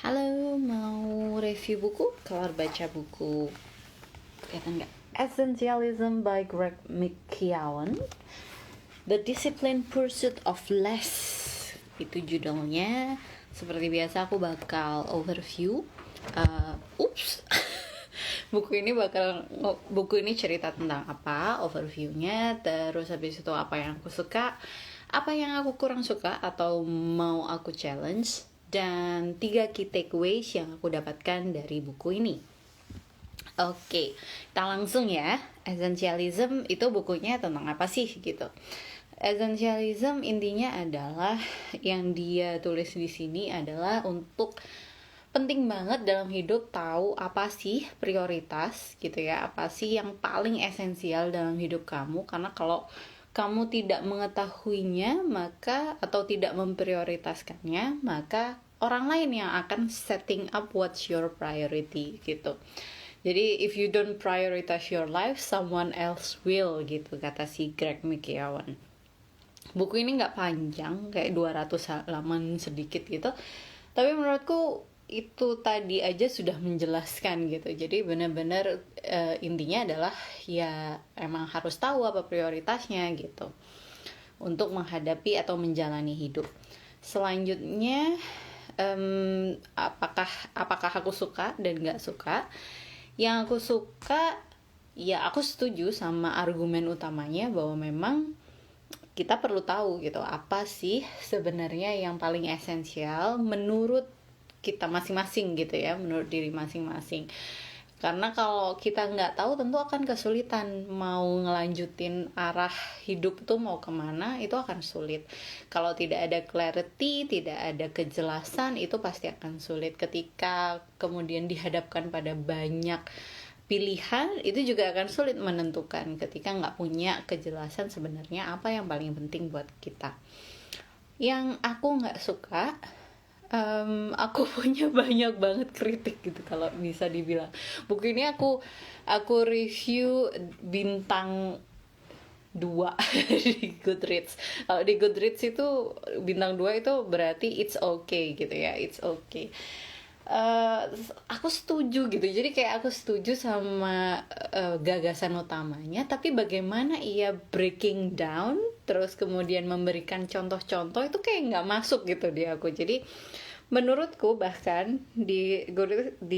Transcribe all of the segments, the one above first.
Halo, mau review buku? Kelar baca buku. Kelihatan nggak? Essentialism by Greg McKeown. The Disciplined Pursuit of Less. Itu judulnya. Seperti biasa aku bakal overview. Buku ini cerita tentang apa, overviewnya, terus habis itu apa yang aku suka, apa yang aku kurang suka atau mau aku challenge, dan 3 key takeaways yang aku dapatkan dari buku ini. Oke, kita langsung ya. Essentialism itu bukunya tentang apa sih gitu. Essentialism intinya adalah yang dia tulis di sini adalah untuk penting banget dalam hidup tahu apa sih prioritas gitu ya, apa sih yang paling esensial dalam hidup kamu, karena kalau kamu tidak mengetahuinya maka atau tidak memprioritaskannya, maka orang lain yang akan setting up what's your priority gitu. Jadi if you don't prioritize your life, someone else will gitu, kata si Greg McKeown. Buku ini nggak panjang, kayak 200 halaman sedikit gitu, tapi menurutku itu tadi aja sudah menjelaskan gitu. Jadi benar-benar intinya adalah ya emang harus tahu apa prioritasnya gitu untuk menghadapi atau menjalani hidup. Selanjutnya apakah aku suka dan nggak suka? Yang aku suka, ya aku setuju sama argumen utamanya bahwa memang kita perlu tahu gitu apa sih sebenarnya yang paling esensial menurut kita masing-masing gitu ya, menurut diri masing-masing. Karena kalau kita nggak tahu tentu akan kesulitan mau ngelanjutin arah hidup tuh mau kemana, itu akan sulit. Kalau tidak ada clarity, tidak ada kejelasan, itu pasti akan sulit. Ketika kemudian dihadapkan pada banyak pilihan, itu juga akan sulit menentukan ketika nggak punya kejelasan sebenarnya apa yang paling penting buat kita. Yang aku nggak suka, aku punya banyak banget kritik gitu kalau bisa dibilang. Buku ini aku review bintang 2 di Goodreads. Kalau di Goodreads itu bintang 2 itu berarti it's okay gitu ya, it's okay. Aku setuju gitu, jadi kayak aku setuju sama gagasan utamanya, tapi bagaimana ia breaking down terus kemudian memberikan contoh-contoh itu kayak nggak masuk gitu di aku. Jadi menurutku bahkan di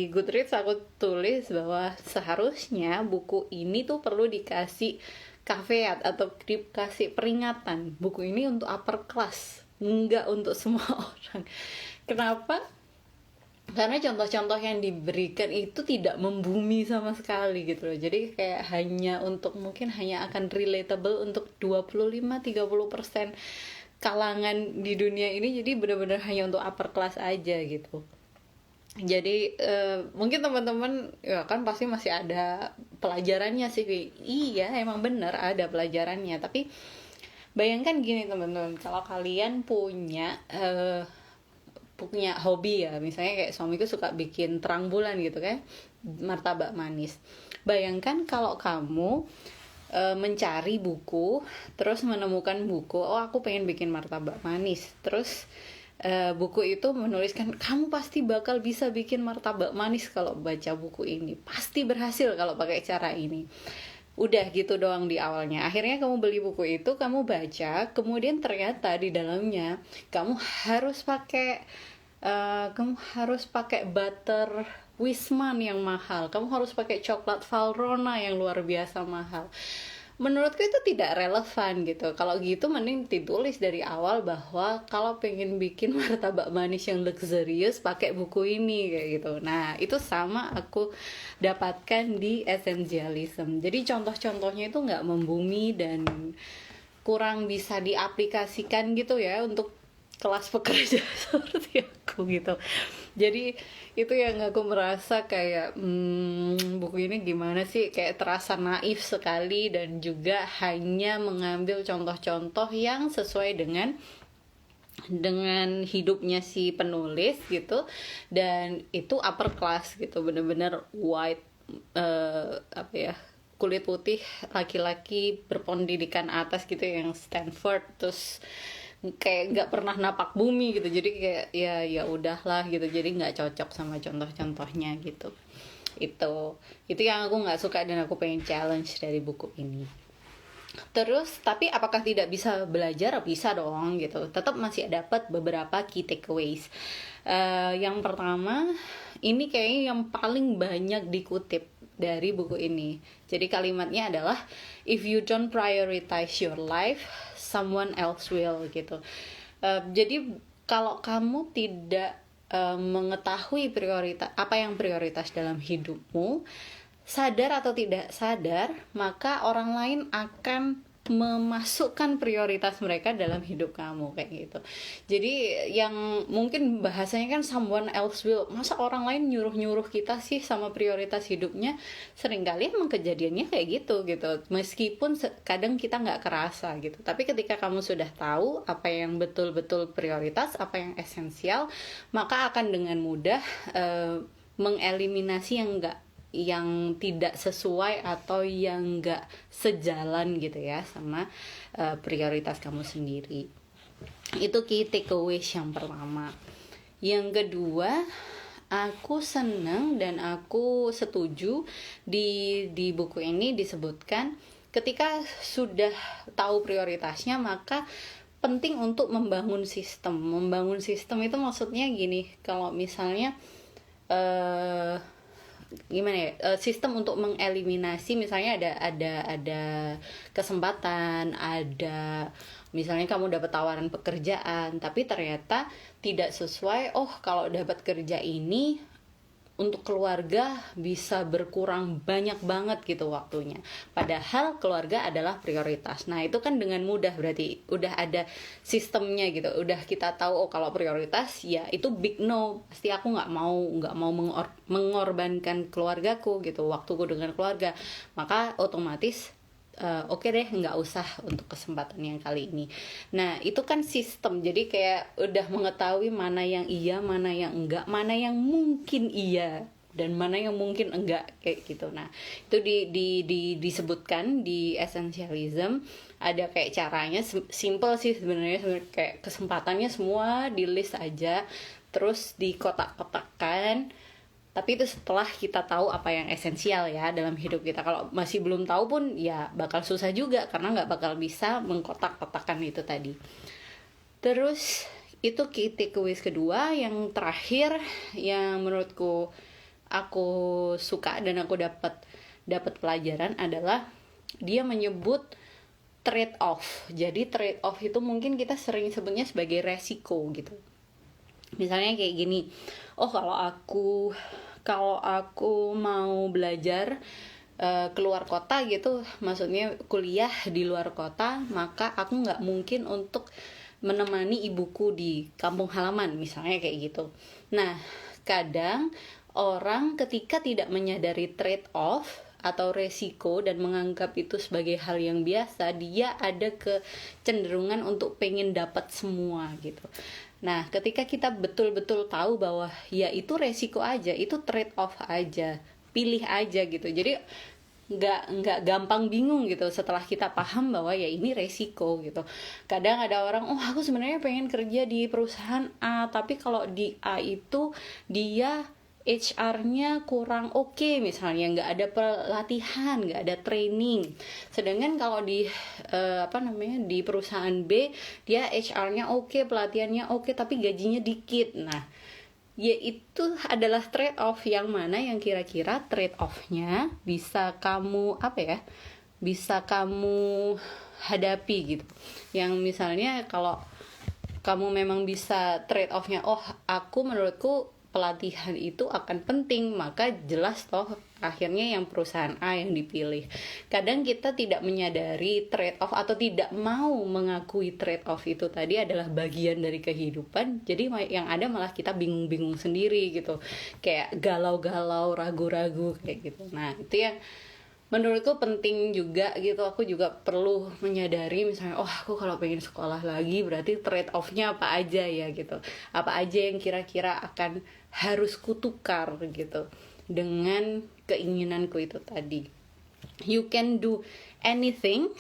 Goodreads aku tulis bahwa seharusnya buku ini tuh perlu dikasih caveat atau dikasih peringatan, buku ini untuk upper class, nggak untuk semua orang. Kenapa? Karena contoh-contoh yang diberikan itu tidak membumi sama sekali gitu loh. Jadi kayak mungkin hanya akan relatable untuk 25-30% kalangan di dunia ini. Jadi benar-benar hanya untuk upper class aja gitu. Jadi mungkin teman-teman ya kan pasti masih ada pelajarannya sih. Iya, emang benar ada pelajarannya. Tapi bayangkan gini teman-teman, kalau kalian punya hobi ya, misalnya kayak suamiku suka bikin terang bulan gitu kan, martabak manis. Bayangkan kalau kamu mencari buku, terus menemukan buku, oh aku pengen bikin martabak manis, terus buku itu menuliskan kamu pasti bakal bisa bikin martabak manis kalau baca buku ini, pasti berhasil kalau pakai cara ini. Udah gitu doang di awalnya. Akhirnya kamu beli buku itu, kamu baca, kemudian ternyata di dalamnya kamu harus pakai butter Wisman yang mahal, kamu harus pakai coklat Valrhona yang luar biasa mahal. Menurutku itu tidak relevan gitu. Kalau gitu mending ditulis dari awal bahwa kalau pengen bikin martabak manis yang luxurious pakai buku ini kayak gitu. Nah itu sama aku dapatkan di Essentialism. Jadi contoh-contohnya itu nggak membumi dan kurang bisa diaplikasikan gitu ya untuk kelas pekerja seperti aku gitu. Jadi itu yang aku merasa kayak buku ini gimana sih, kayak terasa naif sekali dan juga hanya mengambil contoh-contoh yang sesuai dengan hidupnya si penulis gitu, dan itu upper class gitu, bener-bener white kulit putih, laki-laki berpendidikan atas gitu yang Stanford terus kayak nggak pernah napak bumi gitu, jadi kayak ya udahlah gitu, jadi nggak cocok sama contoh-contohnya gitu. Itu yang aku nggak suka dan aku pengen challenge dari buku ini. Terus tapi apakah tidak bisa belajar? Bisa dong gitu, tetap masih dapat beberapa key takeaways. Yang pertama, ini kayaknya yang paling banyak dikutip dari buku ini. Jadi kalimatnya adalah, if you don't prioritize your life, someone else will gitu. Jadi kalau kamu tidak mengetahui prioritas, apa yang prioritas dalam hidupmu, sadar atau tidak sadar, maka orang lain akan memasukkan prioritas mereka dalam hidup kamu kayak gitu. Jadi yang mungkin bahasanya kan someone else will, masa orang lain nyuruh kita sih sama prioritas hidupnya? Seringkali emang kejadiannya kayak gitu, meskipun kadang kita nggak kerasa gitu. Tapi ketika kamu sudah tahu apa yang betul-betul prioritas, apa yang esensial, maka akan dengan mudah mengeliminasi yang tidak sesuai atau yang nggak sejalan gitu ya sama prioritas kamu sendiri. Itu key takeaways yang pertama. Yang kedua, aku senang dan aku setuju di buku ini disebutkan ketika sudah tahu prioritasnya, maka penting untuk membangun sistem. Membangun sistem itu maksudnya gini, kalau misalnya gimana ya, sistem untuk mengeliminasi, misalnya ada kesempatan, ada misalnya kamu dapat tawaran pekerjaan tapi ternyata tidak sesuai. Kalau dapat kerja ini untuk keluarga bisa berkurang banyak banget gitu waktunya, padahal keluarga adalah prioritas. Nah itu kan dengan mudah, berarti udah ada sistemnya gitu, udah kita tahu kalau prioritas ya itu big no, pasti aku nggak mau mengorbankan keluargaku gitu, waktuku dengan keluarga, maka otomatis oke deh, nggak usah untuk kesempatan yang kali ini. Nah itu kan sistem, jadi kayak udah mengetahui mana yang iya, mana yang enggak, mana yang mungkin iya dan mana yang mungkin enggak kayak gitu. Nah itu disebutkan di Essentialism, ada kayak caranya, simple sih sebenarnya, kayak kesempatannya semua di list aja, terus di kotak-kotakkan. Tapi itu setelah kita tahu apa yang esensial ya dalam hidup kita. Kalau masih belum tahu pun ya bakal susah juga, karena nggak bakal bisa mengkotak-kotakan itu tadi. Terus itu key takeaways kedua. Yang terakhir yang menurutku aku suka dan aku dapat pelajaran adalah dia menyebut trade off. Jadi trade off itu mungkin kita sering sebutnya sebagai resiko gitu. Misalnya kayak gini, kalau aku mau belajar keluar kota gitu, maksudnya kuliah di luar kota, maka aku nggak mungkin untuk menemani ibuku di kampung halaman, misalnya kayak gitu. Nah kadang orang ketika tidak menyadari trade off atau resiko dan menganggap itu sebagai hal yang biasa, dia ada kecenderungan untuk pengen dapat semua gitu. Nah ketika kita betul-betul tahu bahwa ya itu resiko aja, itu trade off aja, pilih aja gitu, jadi nggak gampang bingung gitu setelah kita paham bahwa ya ini resiko gitu. Kadang ada orang, aku sebenarnya pengen kerja di perusahaan A, tapi kalau di A itu dia HR-nya kurang oke, misalnya nggak ada pelatihan, nggak ada training. Sedangkan kalau di di perusahaan B, dia HR-nya oke, pelatihannya oke, tapi gajinya dikit. Nah ya itu adalah trade off, yang mana yang kira-kira trade off-nya bisa kamu bisa kamu hadapi gitu. Yang misalnya kalau kamu memang bisa trade off-nya, menurutku pelatihan itu akan penting, maka jelas toh akhirnya yang perusahaan A yang dipilih. Kadang kita tidak menyadari trade off atau tidak mau mengakui trade off itu tadi adalah bagian dari kehidupan. Jadi yang ada malah kita bingung-bingung sendiri gitu, kayak galau-galau, ragu-ragu kayak gitu. Nah itu yang menurutku penting juga gitu. Aku juga perlu menyadari, misalnya aku kalau pengen sekolah lagi berarti trade off-nya apa aja ya gitu, apa aja yang kira-kira akan harus kutukar gitu dengan keinginanku itu tadi. You can do anything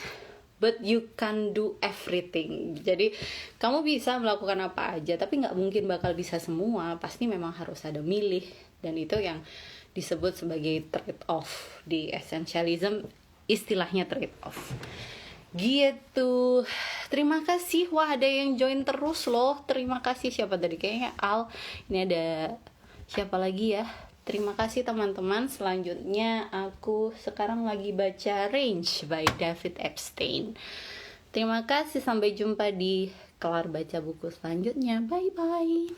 but you can do everything. Jadi kamu bisa melakukan apa aja, tapi nggak mungkin bakal bisa semua. Pasti memang harus ada milih, dan itu yang disebut sebagai trade off. Di essentialism istilahnya trade off gitu. Terima kasih. Wah, ada yang join terus loh. Terima kasih. Siapa tadi? Kayaknya Al. Ini ada siapa lagi ya? Terima kasih teman-teman. Selanjutnya aku sekarang lagi baca Range by David Epstein. Terima kasih, sampai jumpa di kelar baca buku selanjutnya. Bye bye.